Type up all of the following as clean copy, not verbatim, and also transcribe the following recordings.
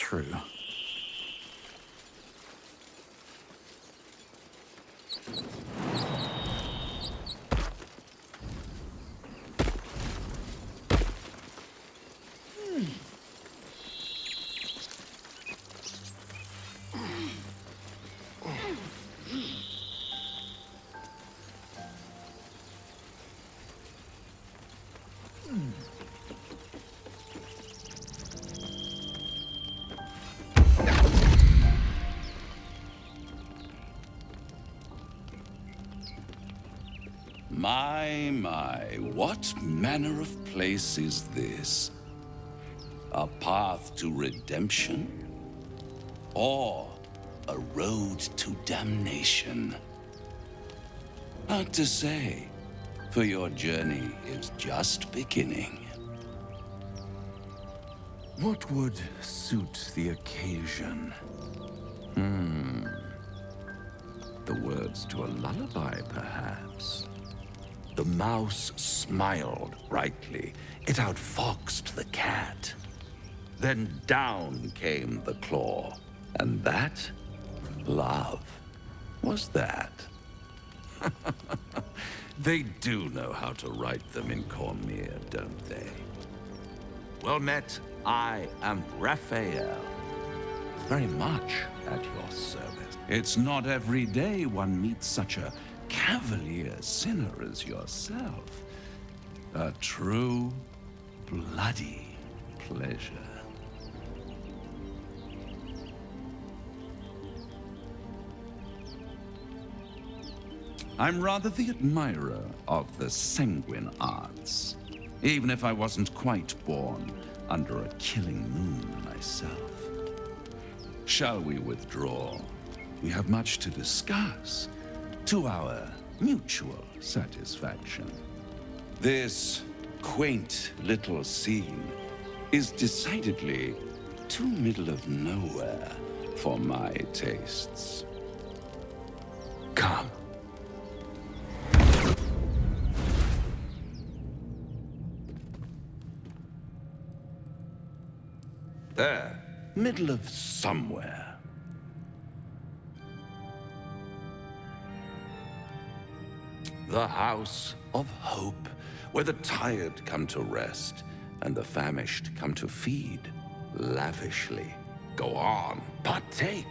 through. My, what manner of place is this? A path to redemption? Or a road to damnation? Hard to say, for your journey is just beginning. What would suit the occasion? The words to a lullaby, perhaps. The mouse smiled brightly. It outfoxed the cat. Then down came the claw. And that, love, was that. They do know how to write them in Cormier, don't they? Well met, I am Raphael. Very much at your service. It's not every day one meets such a cavalier sinner as yourself. A true, bloody pleasure. I'm rather the admirer of the sanguine arts, even if I wasn't quite born under a killing moon myself. Shall we withdraw? We have much to discuss, to our mutual satisfaction. This quaint little scene is decidedly too middle of nowhere for my tastes. Come. There, middle of somewhere. The House of Hope, where the tired come to rest and the famished come to feed lavishly. Go on, partake,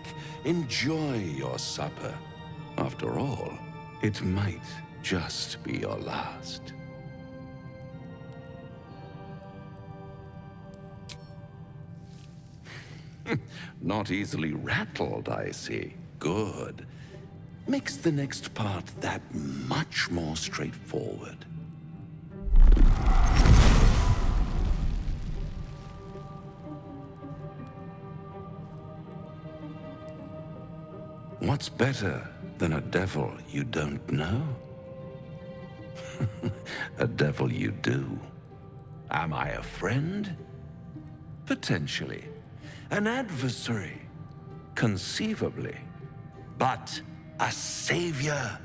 enjoy your supper. After all, it might just be your last. Not easily rattled, I see. Good. Makes the next part that much more straightforward. What's better than a devil you don't know? A devil you do. Am I a friend? Potentially. An adversary? Conceivably. But a savior?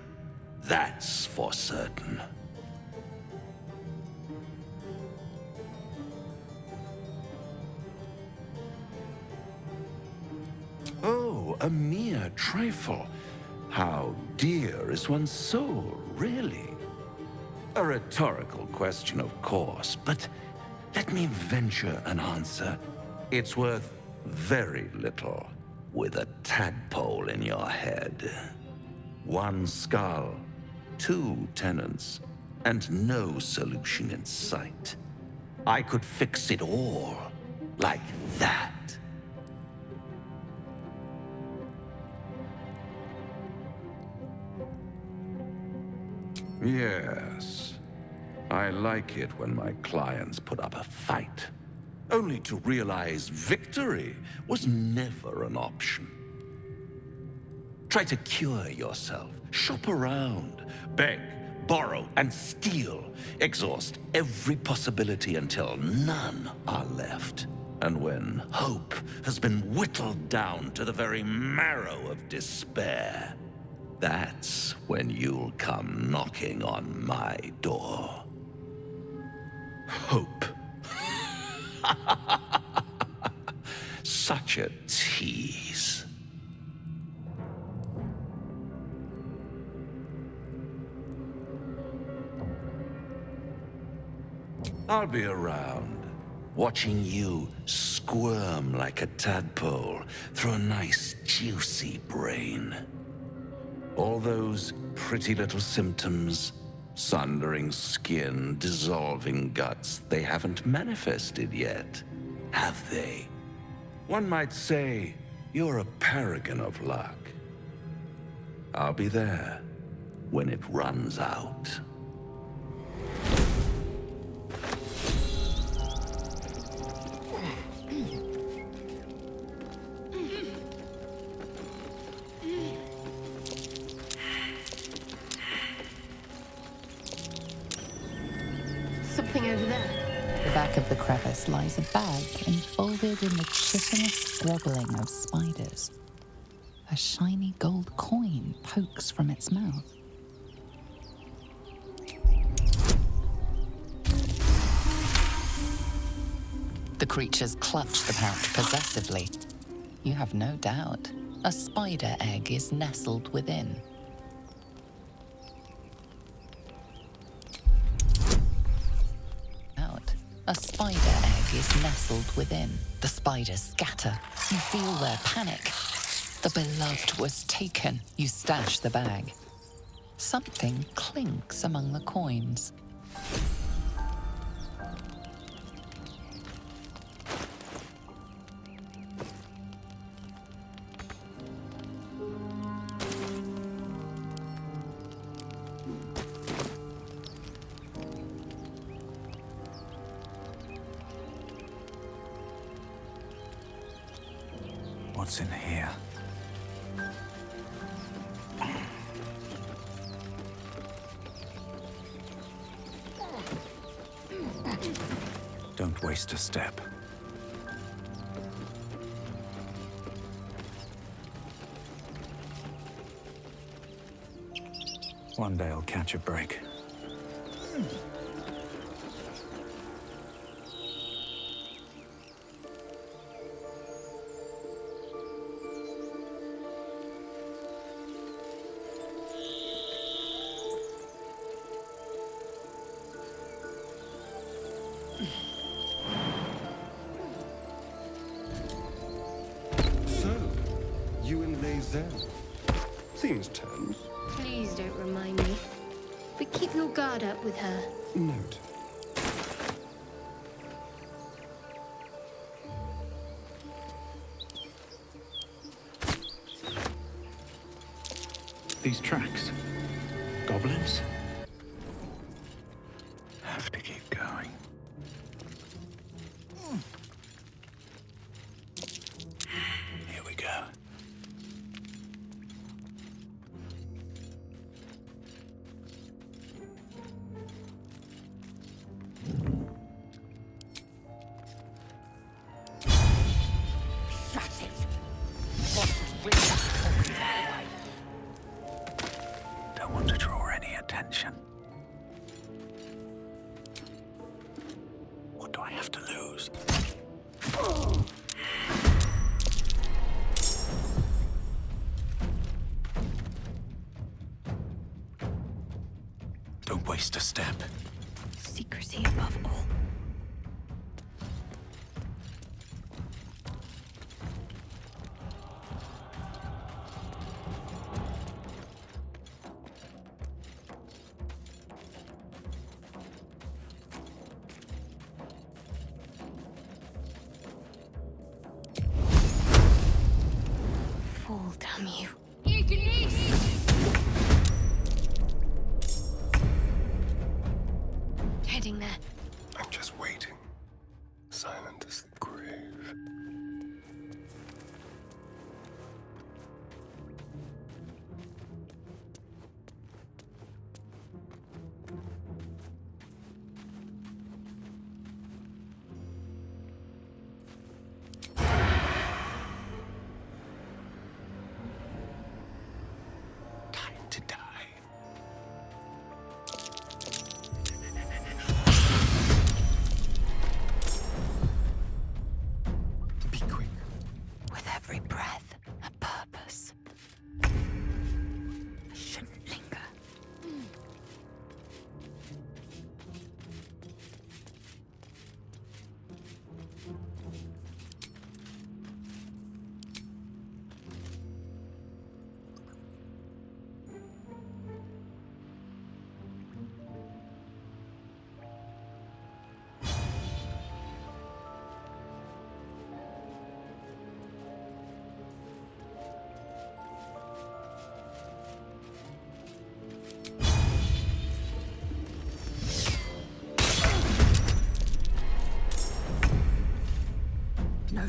That's for certain. Oh, a mere trifle. How dear is one's soul, really? A rhetorical question, of course, but let me venture an answer. It's worth very little with a tadpole in your head. One skull, two tenants, and no solution in sight. I could fix it all like that. Yes, I like it when my clients put up a fight, only to realize victory was never an option. Try to cure yourself, shop around, beg, borrow, and steal. Exhaust every possibility until none are left. And when hope has been whittled down to the very marrow of despair, that's when you'll come knocking on my door. Hope. such a tease. I'll be around, watching you squirm like a tadpole through a nice, juicy brain. All those pretty little symptoms, sundering skin, dissolving guts, they haven't manifested yet, have they? One might say you're a paragon of luck. I'll be there when it runs out. Something over there. At the back of the crevice lies a bag enfolded in the chitinous struggling of spiders. A shiny gold coin pokes from its mouth. The creatures clutch the pouch possessively. You have no doubt. A spider egg is nestled within. A spider egg is nestled within. The spiders scatter. You feel their panic. The beloved was taken. You stash the bag. Something clinks among the coins. What's in here? Don't waste a step. One day I'll catch a break. Seems tense. Please don't remind me. But keep your guard up with her. Note. These tracks. Goblins? Have to keep going. Here we go. Don't want to draw any attention. What do I have to lose? Don't waste a step. Secrecy above all. Fool, damn you. Heading there. I'm just waiting. Silent as the grave. Time to die.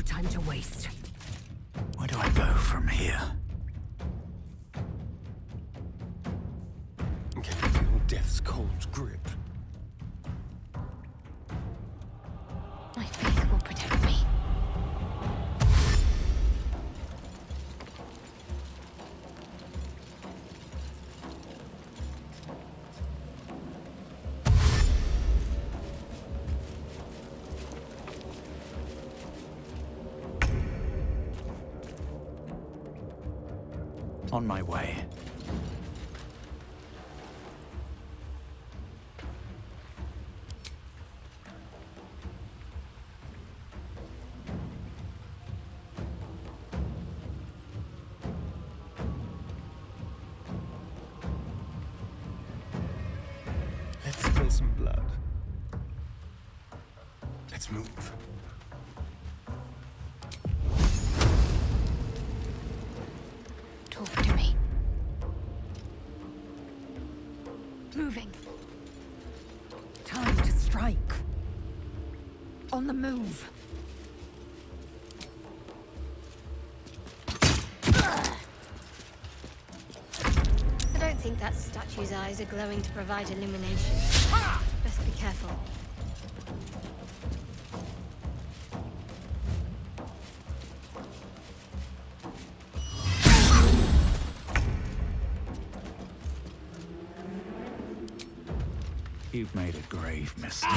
time to waste. Where do I go from here? Can you feel death's cold grip? My faith will protect me. On my way. Let's spill some blood. Let's move. Talk to me. Moving. Time to strike. On the move. I don't think that statue's eyes are glowing to provide illumination. Best be careful. You've made a grave mistake.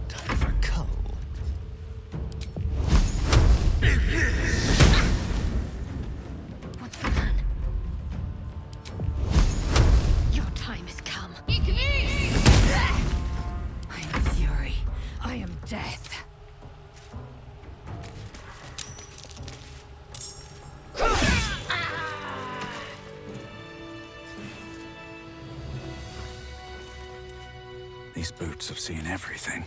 Time for cull. What's the plan? Your time has come. I am fury. I am death. These boots have seen everything.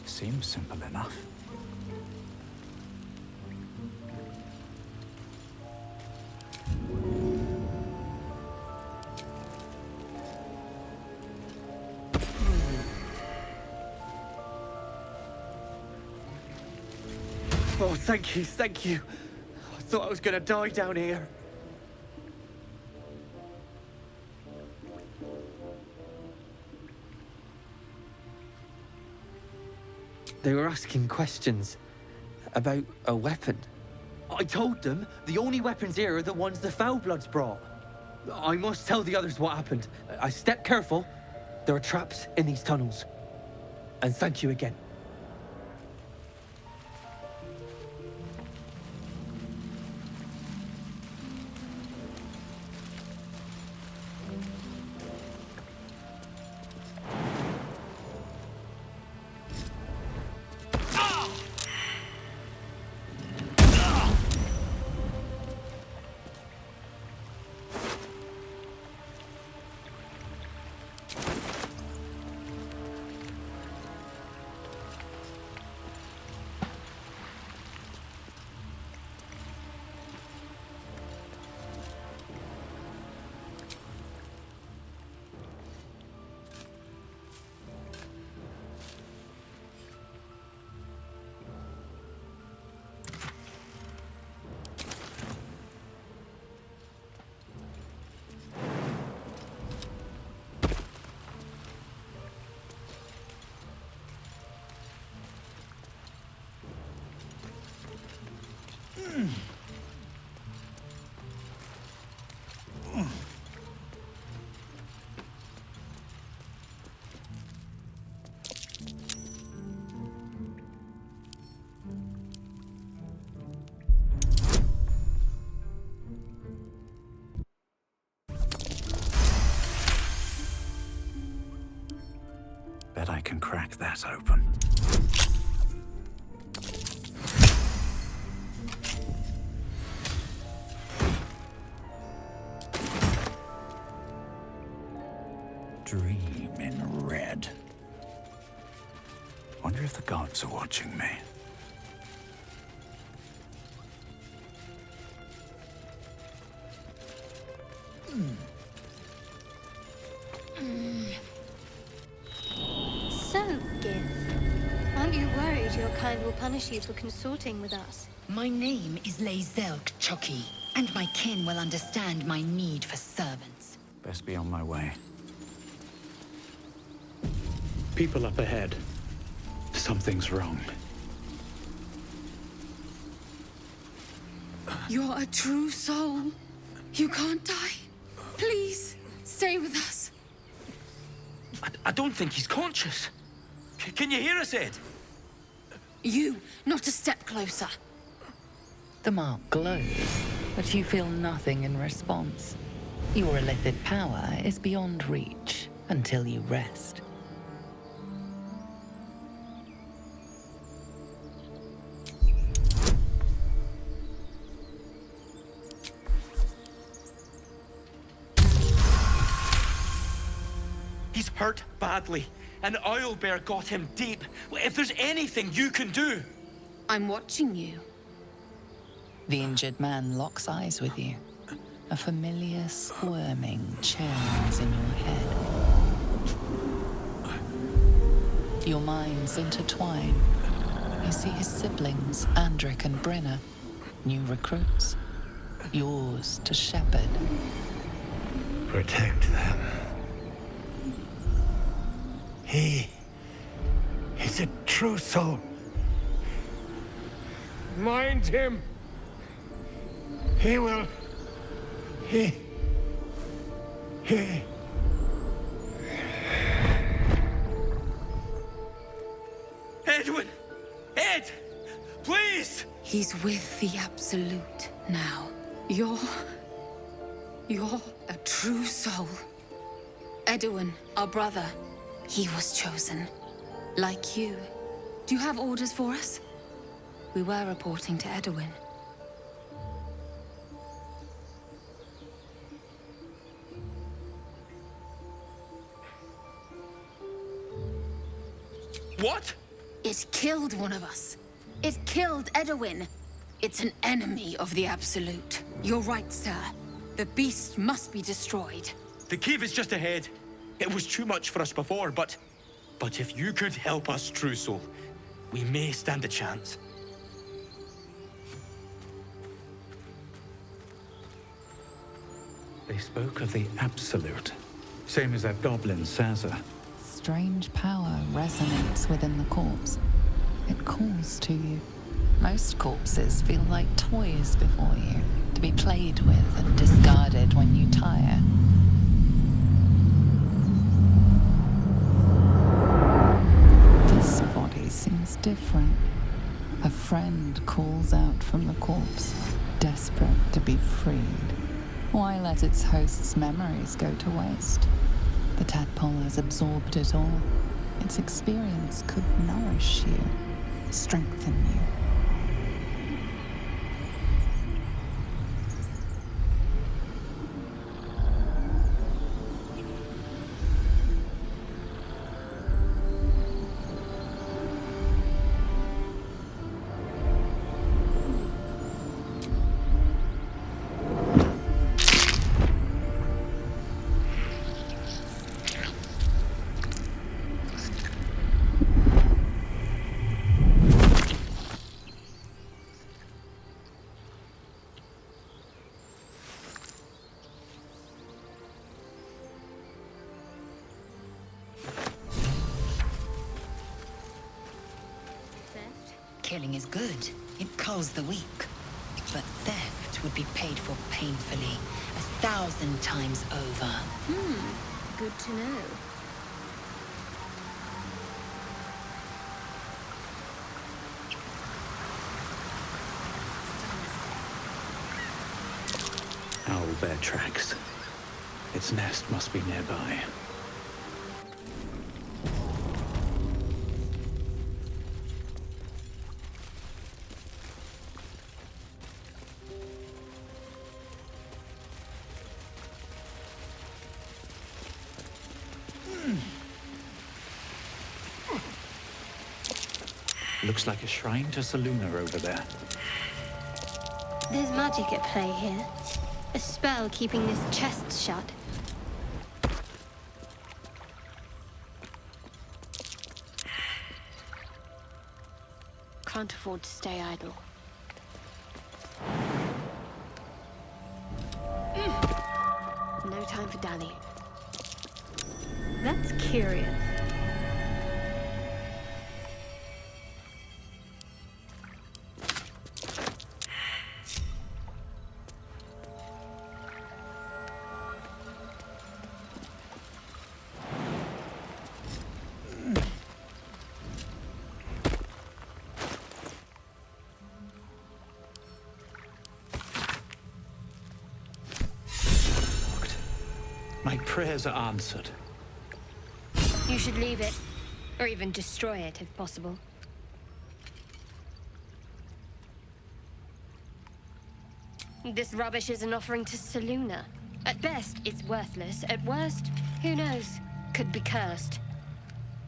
Seems simple enough. Oh, thank you, thank you. I thought I was gonna die down here. They were asking questions about a weapon. I told them the only weapons here are the ones the Foulbloods brought. I must tell the others what happened. I step careful. There are traps in these tunnels. And thank you again. Bet I can crack that open. Dream in red. Wonder if the gods are watching me. your kind will punish you for consorting with us. My name is Leizelk Choki, and my kin will understand my need for servants. Best be on my way. People up ahead. Something's wrong. You're a true soul. You can't die. Please, stay with us. I don't think he's conscious. Can you hear us, Ed? You, not a step closer. The mark glows, but you feel nothing in response. Your illithid power is beyond reach until you rest. He's hurt badly, and Owlbear got him deep. If there's anything you can do... I'm watching you. The injured man locks eyes with you. A familiar squirming churns in your head. Your minds intertwine. You see his siblings, Andric and Brenna, new recruits, yours to shepherd. Protect them. He's a true soul. Mind him. He will. He. Edwin! Ed! Please! He's with the Absolute now. You're a true soul. Edowin, our brother, he was chosen. Like you. Do you have orders for us? We were reporting to Edowin. What? It killed one of us. It killed Edowin. It's an enemy of the Absolute. You're right, sir. The beast must be destroyed. The cave is just ahead. It was too much for us before, but if you could help us, True Soul, we may stand a chance. They spoke of the Absolute. Same as that goblin, Sazza. Strange power resonates within the corpse. It calls to you. Most corpses feel like toys before you, to be played with and discarded when you tire. This body seems different. A friend calls out from the corpse, desperate to be freed. Why let its host's memories go to waste? The tadpole has absorbed it all. Its experience could nourish you, strengthen you. Killing is good. It culls the weak. But theft would be paid for painfully, 1,000 times over. Good to know. Owlbear tracks. Its nest must be nearby. Looks like a shrine to Saluna over there. There's magic at play here. A spell keeping this chest shut. can't afford to stay idle. No time for dallying. That's curious. My prayers are answered. You should leave it, or even destroy it if possible. This rubbish is an offering to Selûne. At best, it's worthless. At worst, who knows? Could be cursed.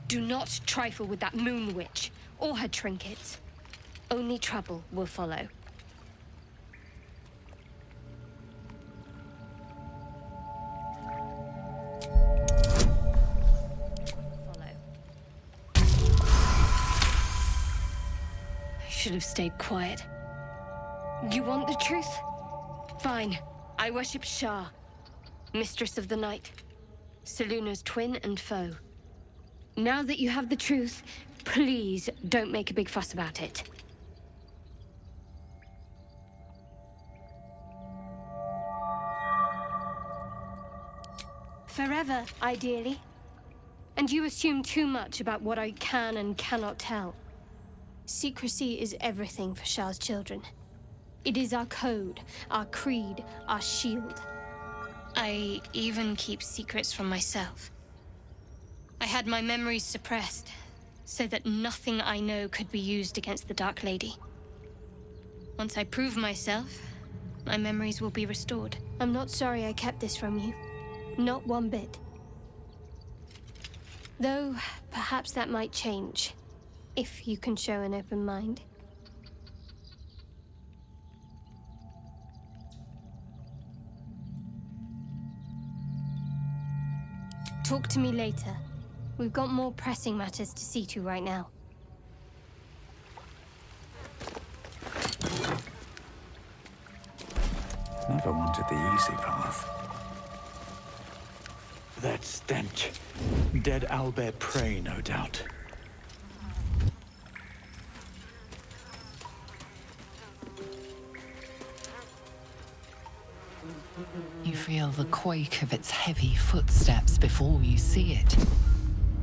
Do not trifle with that moon witch, or her trinkets. Only trouble will follow. Should have stayed quiet. You want the truth? Fine. I worship Shah, Mistress of the Night, Selûne's twin and foe. Now that you have the truth, please don't make a big fuss about it. Forever, ideally. And you assume too much about what I can and cannot tell. Secrecy is everything for Shah's children. It is our code, our creed, our shield. I even keep secrets from myself. I had my memories suppressed, so that nothing I know could be used against the Dark Lady. Once I prove myself, my memories will be restored. I'm not sorry I kept this from you. Not one bit. Though, perhaps that might change. If you can show an open mind. Talk to me later. We've got more pressing matters to see to right now. Never wanted the easy path. That stench. Dead owlbear prey, no doubt. You feel the quake of its heavy footsteps before you see it.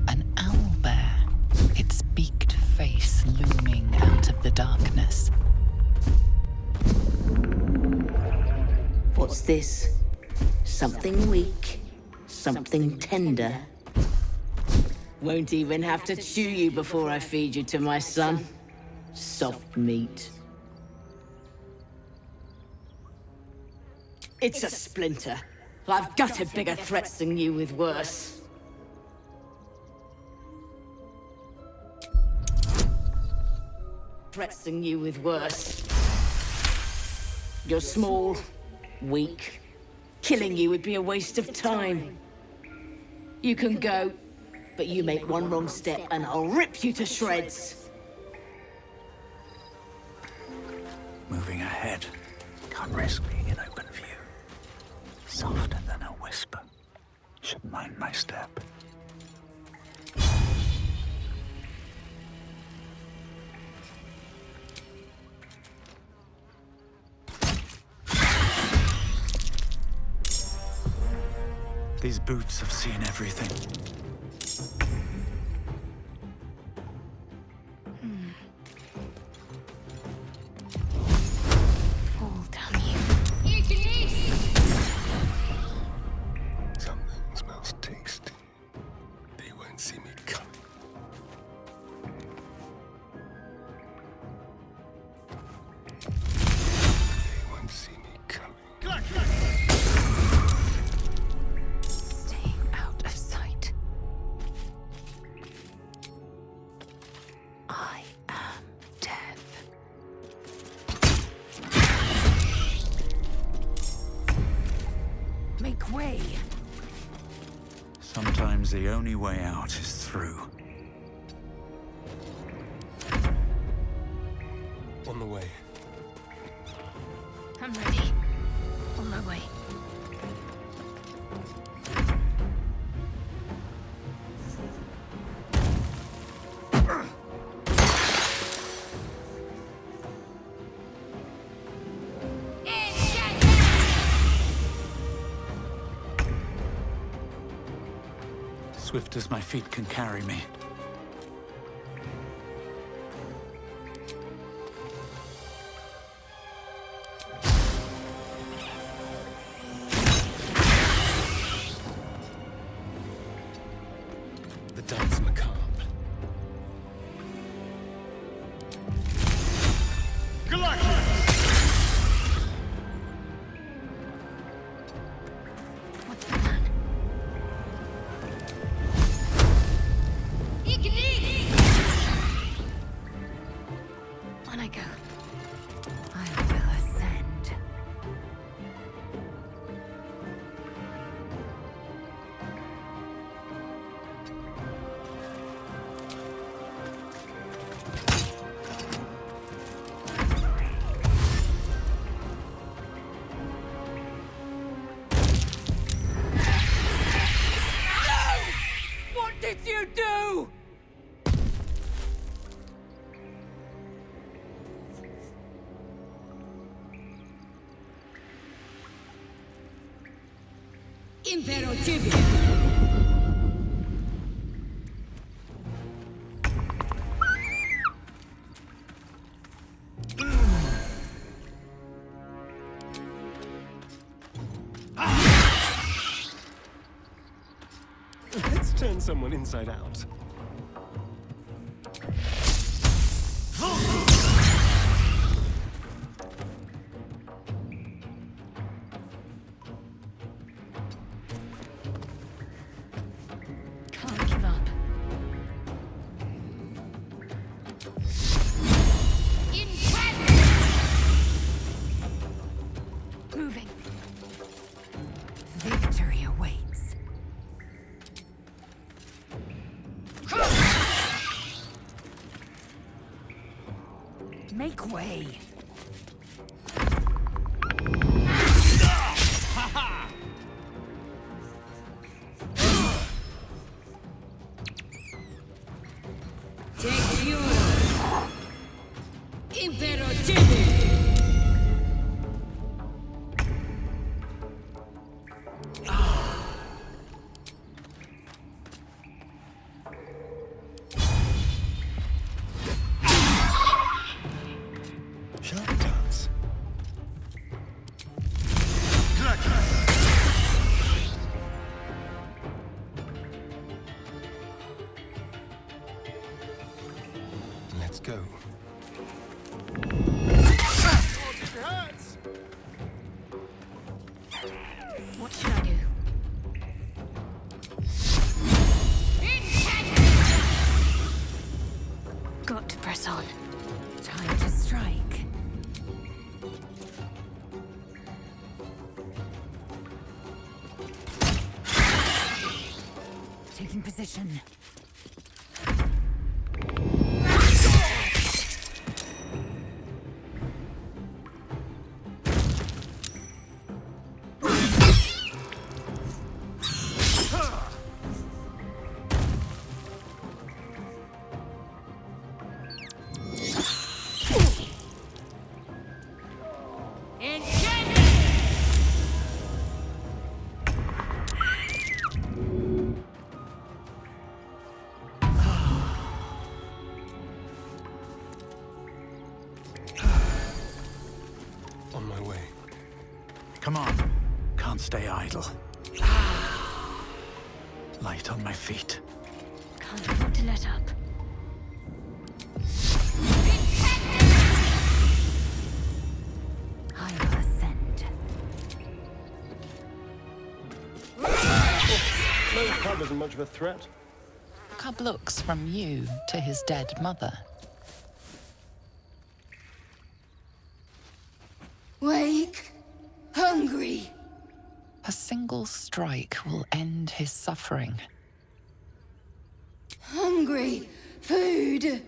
An owlbear, its beaked face looming out of the darkness. What's this? Something weak, something tender. Won't even have to chew you before I feed you to my son. Soft meat. It's a splinter. I've gutted bigger threats than you with worse. Threats than you with worse. You're small, weak. Killing you would be a waste of time. You can go, but you make one wrong step and I'll rip you to shreds. Moving ahead. Can't risk being in open view. Softer than a whisper. Should mind my step. These boots have seen everything. Fall down you. Something smells tasty. They won't see me coming. They won't see me coming. Staying out of sight. I am death. Make way. Sometimes the only way out is through. I'm ready. On my way. Swift as my feet can carry me. The dance macabre. What's the plan? On I go. I will ascend. What did you do? Imperativo. Let's turn someone inside out. Can't give up. Moving. Victory awaits. Make way. Take you. Imperativo. Shall we dance? Let's go. What should I do? Got to press on. Time to strike. Taking position. On my way. Come on. Can't stay idle. Light on my feet. Can't afford to let up. I will ascend. No cub isn't much of a threat. Cub looks from you to his dead mother. Wake. Hungry. A single strike will end his suffering. Hungry. Food.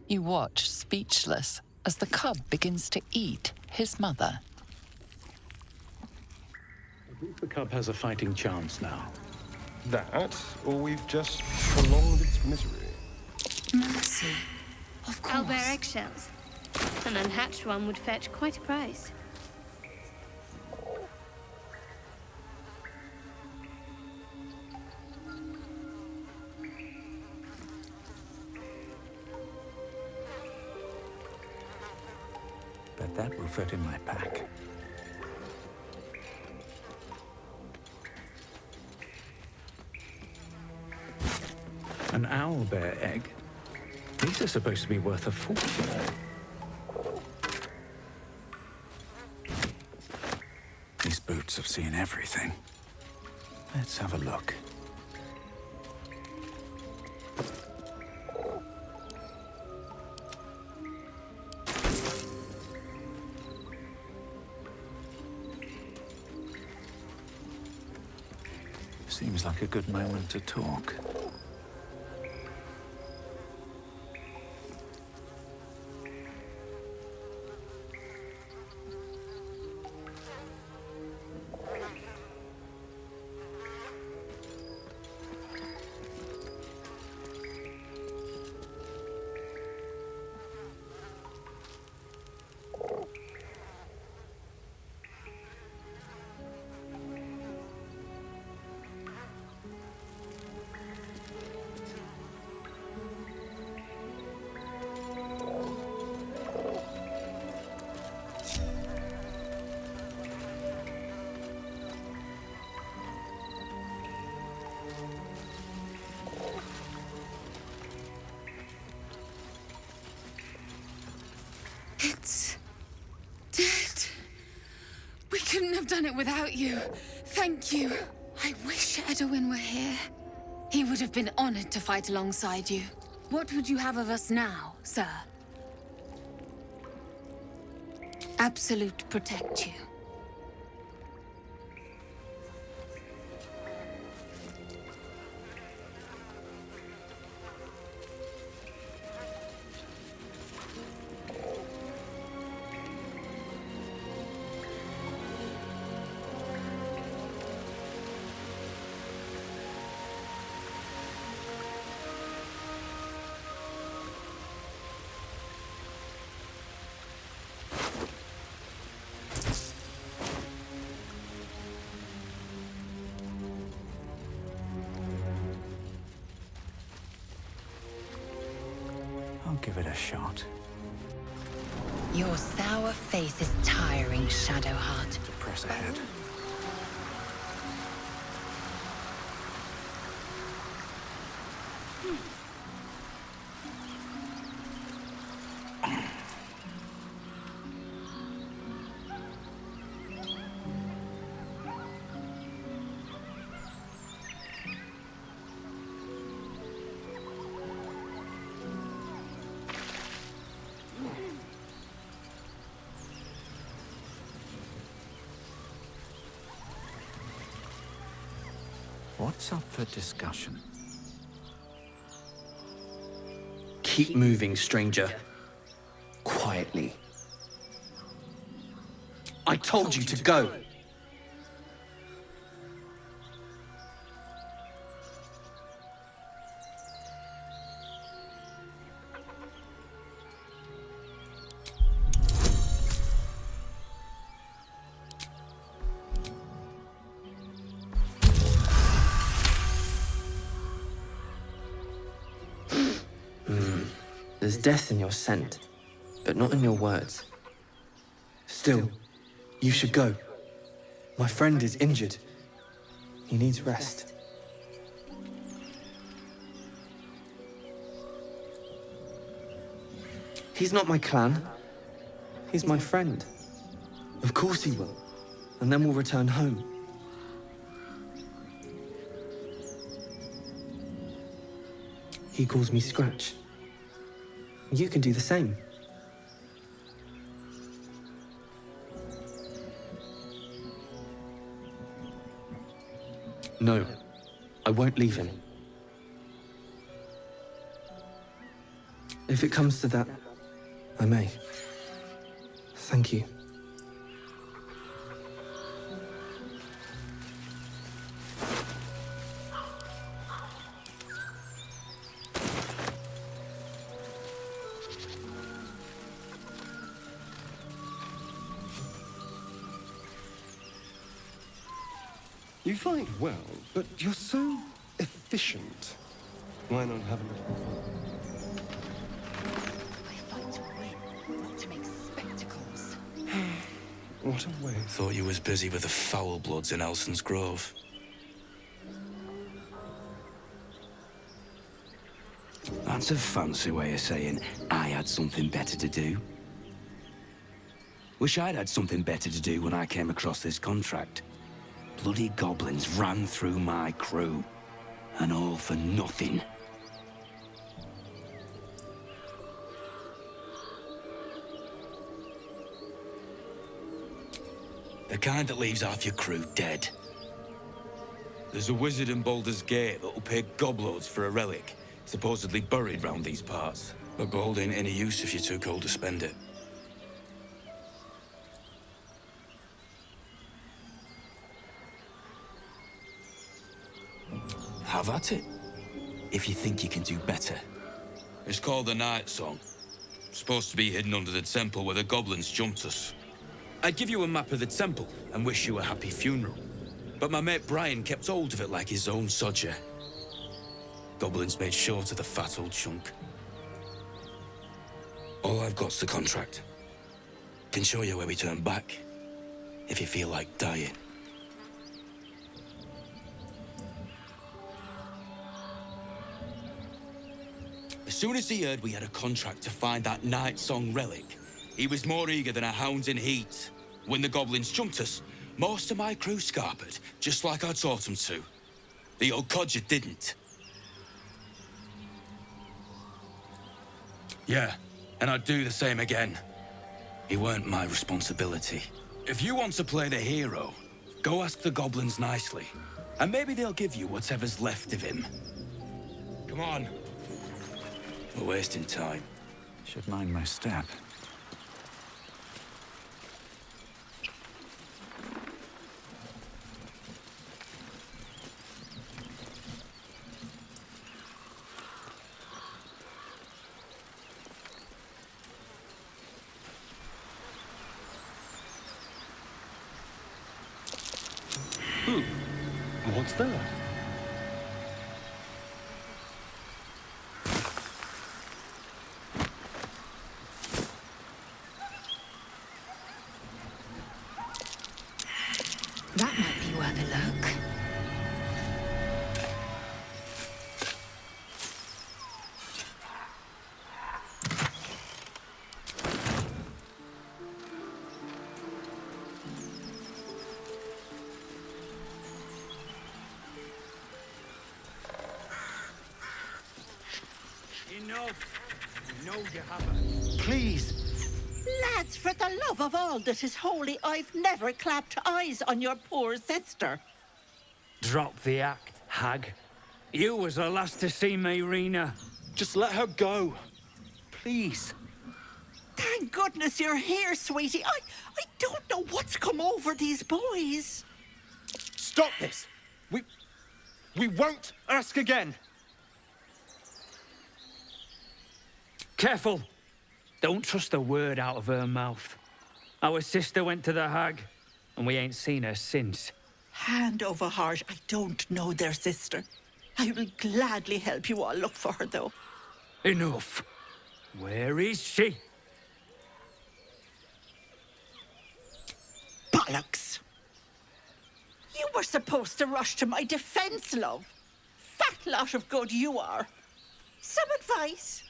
You watch speechless as the cub begins to eat his mother. The cub has a fighting chance now. That, or we've just prolonged its misery. Mercy. Of course. Owlbear eggshells. An unhatched one would fetch quite a price. But that will fit in my pack. An owlbear egg? These are supposed to be worth a fortune. These boots have seen everything. Let's have a look. Seems like a good moment to talk. It's dead. We couldn't have done it without you. Thank you. I wish Edowin were here. He would have been honored to fight alongside you. What would you have of us now, sir? Absolute protect you. I'll give it a shot. Your sour face is tiring, Shadowheart. To press ahead. What's up for discussion? Keep moving, stranger. Quietly. I told you to go. There's death in your scent, but not in your words. Still, you should go. My friend is injured. He needs rest. He's not my clan. He's my friend. Of course he will. And then we'll return home. He calls me Scratch. You can do the same. No, I won't leave him. If it comes to that, I may. Thank you. You fight well, but you're so efficient. Why not have a little fun? I fight to win, not to make spectacles. What a way. Thought you was busy with the foul bloods in Elson's Grove. That's a fancy way of saying I had something better to do. Wish I'd had something better to do when I came across this contract. Bloody goblins ran through my crew. And all for nothing. The kind that leaves half your crew dead. There's a wizard in Baldur's Gate that'll pay gobloads for a relic, supposedly buried round these parts. But gold ain't any use if you're too cold to spend it. Have at it, if you think you can do better. It's called the Night Song. Supposed to be hidden under the temple where the goblins jumped us. I'd give you a map of the temple and wish you a happy funeral. But my mate Brian kept hold of it like his own sodger. Goblins made short of the fat old chunk. All I've got's the contract. Can show you where we turn back, if you feel like dying. As soon as he heard we had a contract to find that Night Song relic, he was more eager than a hound in heat. When the goblins jumped us, most of my crew scarpered, just like I taught them to. The old codger didn't. Yeah, and I'd do the same again. He weren't my responsibility. If you want to play the hero, go ask the goblins nicely, and maybe they'll give you whatever's left of him. Come on. We're wasting time. Should mind my step. What's that? That might be worth a look. Enough! You know you haven't. Please! Lads, for the love of all that is holy, I've never clapped eyes on your poor sister. Drop the act, hag. You was the last to see Mayrina. Just let her go. Please. Thank goodness you're here, sweetie. I don't know what's come over these boys. Stop this! We won't ask again. Careful! Don't trust a word out of her mouth. Our sister went to the hag, and we ain't seen her since. Hand over heart, I don't know their sister. I will gladly help you all look for her, though. Enough. Where is she? Bollocks! You were supposed to rush to my defense, love. Fat lot of good you are. Some advice?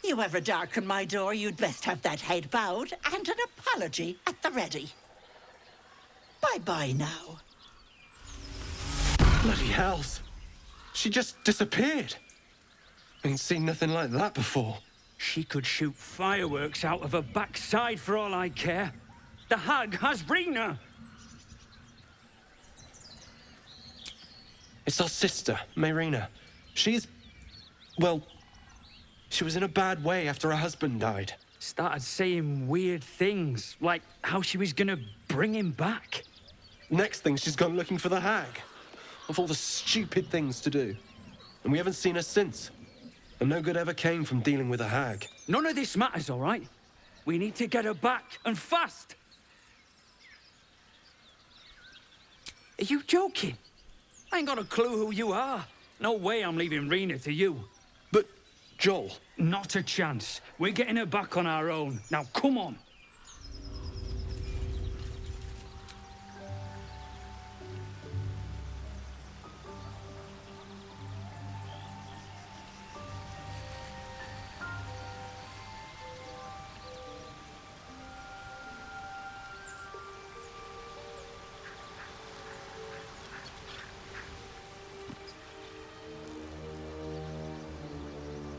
You ever darken my door, you'd best have that head bowed and an apology at the ready. Bye-bye now. Bloody hells. She just disappeared. Ain't seen nothing like that before. She could shoot fireworks out of her backside for all I care. The hag has Rena. It's our sister, Mayrina. She's... well... she was in a bad way after her husband died. Started saying weird things, like how she was gonna bring him back. Next thing, she's gone looking for the hag. Of all the stupid things to do. And we haven't seen her since. And no good ever came from dealing with a hag. None of this matters, all right? We need to get her back, and fast! Are you joking? I ain't got a clue who you are. No way I'm leaving Rena to you. But, Joel... Not a chance. We're getting her back on our own. Now, come on.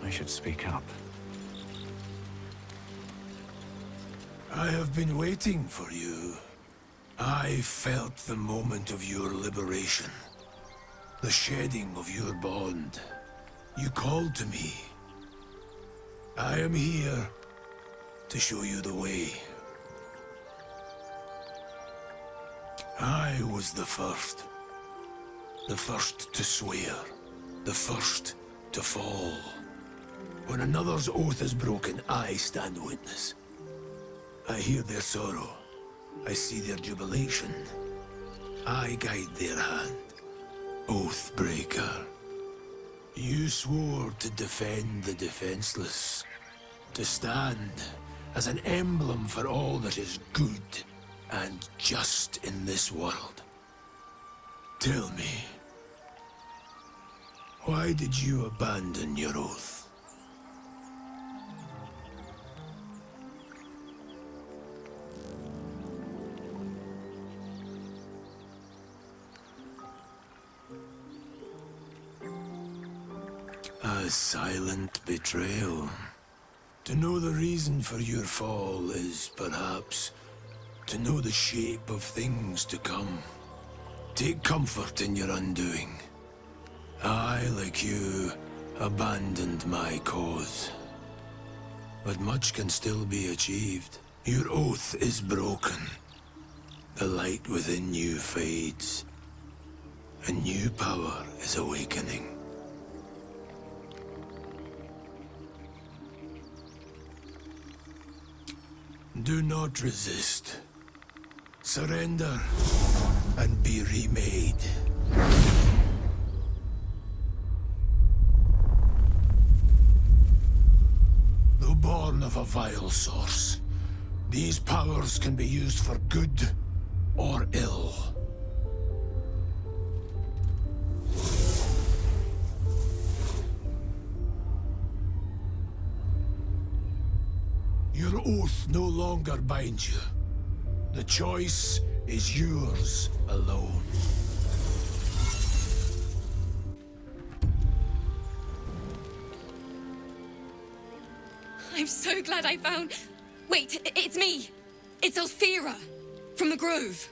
I should speak up. I have been waiting for you. I felt the moment of your liberation. The shedding of your bond. You called to me. I am here to show you the way. I was the first. The first to swear. The first to fall. When another's oath is broken, I stand witness. I hear their sorrow. I see their jubilation. I guide their hand. Oathbreaker. You swore to defend the defenseless. To stand as an emblem for all that is good and just in this world. Tell me, why did you abandon your oath? A silent betrayal. To know the reason for your fall is, perhaps, to know the shape of things to come. Take comfort in your undoing. I, like you, abandoned my cause. But much can still be achieved. Your oath is broken. The light within you fades. A new power is awakening. Do not resist. Surrender and be remade. Though born of a vile source, these powers can be used for good or ill. Your oath no longer binds you. The choice is yours alone. I'm so glad I found... Wait, it's me! It's Alfira, from the Grove.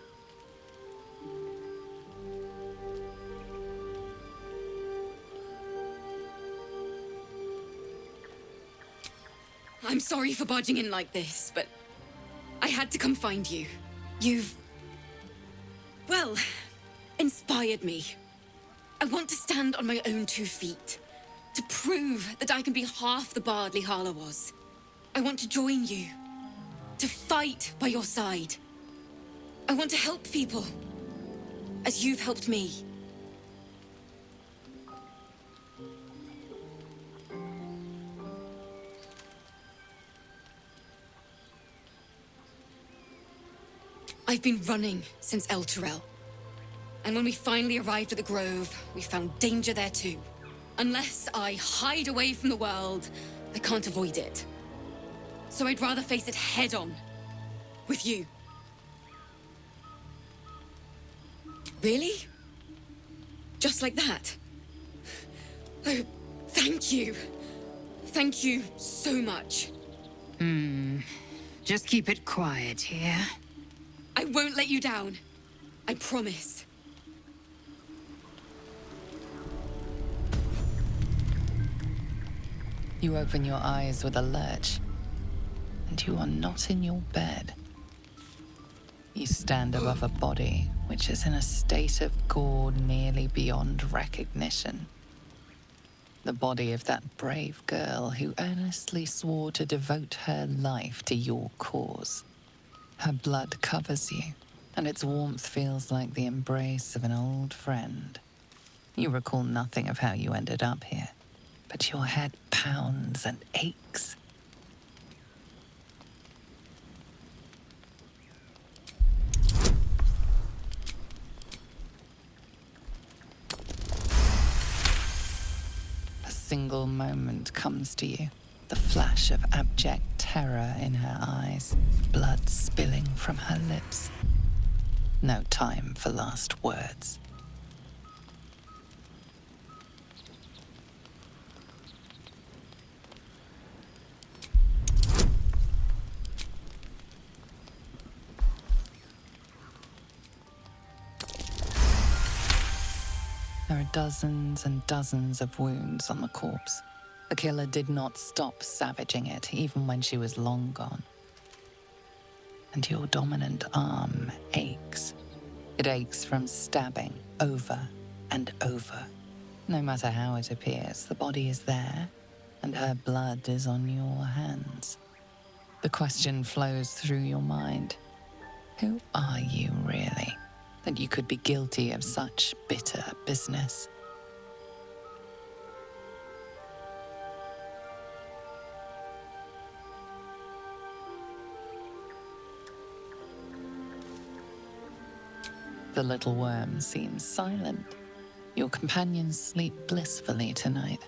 I'm sorry for barging in like this, but I had to come find you. You've... well, inspired me. I want to stand on my own 2 feet, to prove that I can be half the bard Lihala was. I want to join you, to fight by your side. I want to help people, as you've helped me. I've been running since El Turel. And when we finally arrived at the Grove, we found danger there too. Unless I hide away from the world, I can't avoid it. So I'd rather face it head on. With you. Really? Just like that? Oh, thank you. Thank you so much. Just keep it quiet here. I won't let you down. I promise. You open your eyes with a lurch, and you are not in your bed. You stand above a body which is in a state of gore nearly beyond recognition. The body of that brave girl who earnestly swore to devote her life to your cause. Her blood covers you, and its warmth feels like the embrace of an old friend. You recall nothing of how you ended up here, but your head pounds and aches. A single moment comes to you, the flash of abject terror in her eyes, blood spilling from her lips. No time for last words. There are dozens and dozens of wounds on the corpse. The killer did not stop savaging it, even when she was long gone. And your dominant arm aches. It aches from stabbing over and over. No matter how it appears, the body is there, and her blood is on your hands. The question flows through your mind. Who are you, really, that you could be guilty of such bitter business? The little worm seems silent. Your companions sleep blissfully tonight.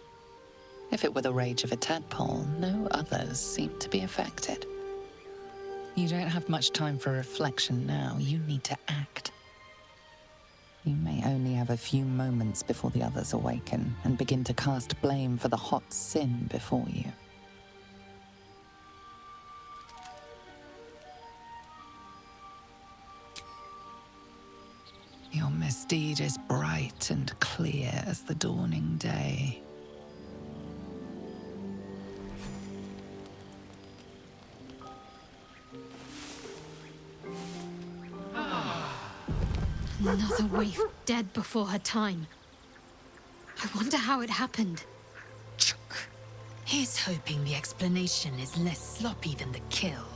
If it were the rage of a tadpole, no others seem to be affected. You don't have much time for reflection now. You need to act. You may only have a few moments before the others awaken and begin to cast blame for the hot sin before you. Your misdeed is bright and clear as the dawning day. Another waif dead before her time. I wonder how it happened. He's hoping the explanation is less sloppy than the kill.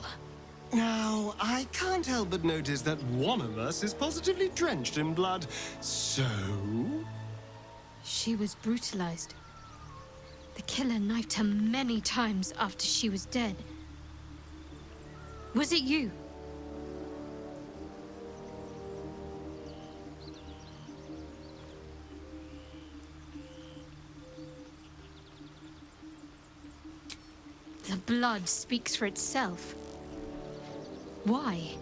Now, I can't help but notice that one of us is positively drenched in blood, so... She was brutalized. The killer knifed her many times after she was dead. Was it you? The blood speaks for itself. Why?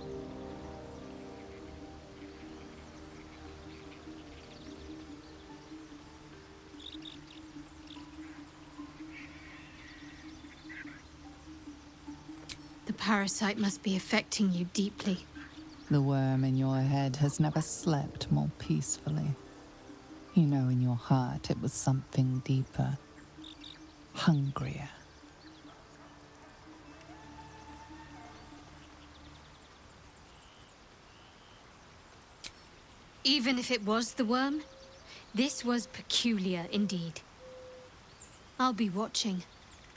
The parasite must be affecting you deeply. The worm in your head has never slept more peacefully. You know in your heart it was something deeper, hungrier. Even if it was the worm, this was peculiar indeed. I'll be watching.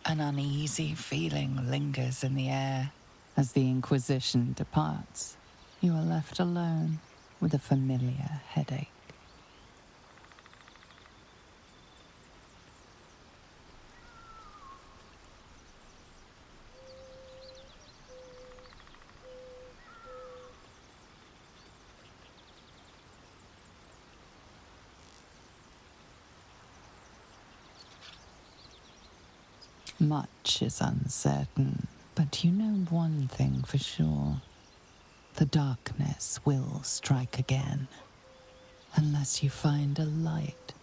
An uneasy feeling lingers in the air. As the Inquisition departs, you are left alone with a familiar headache. Much is uncertain, but you know one thing for sure. The darkness will strike again, unless you find a light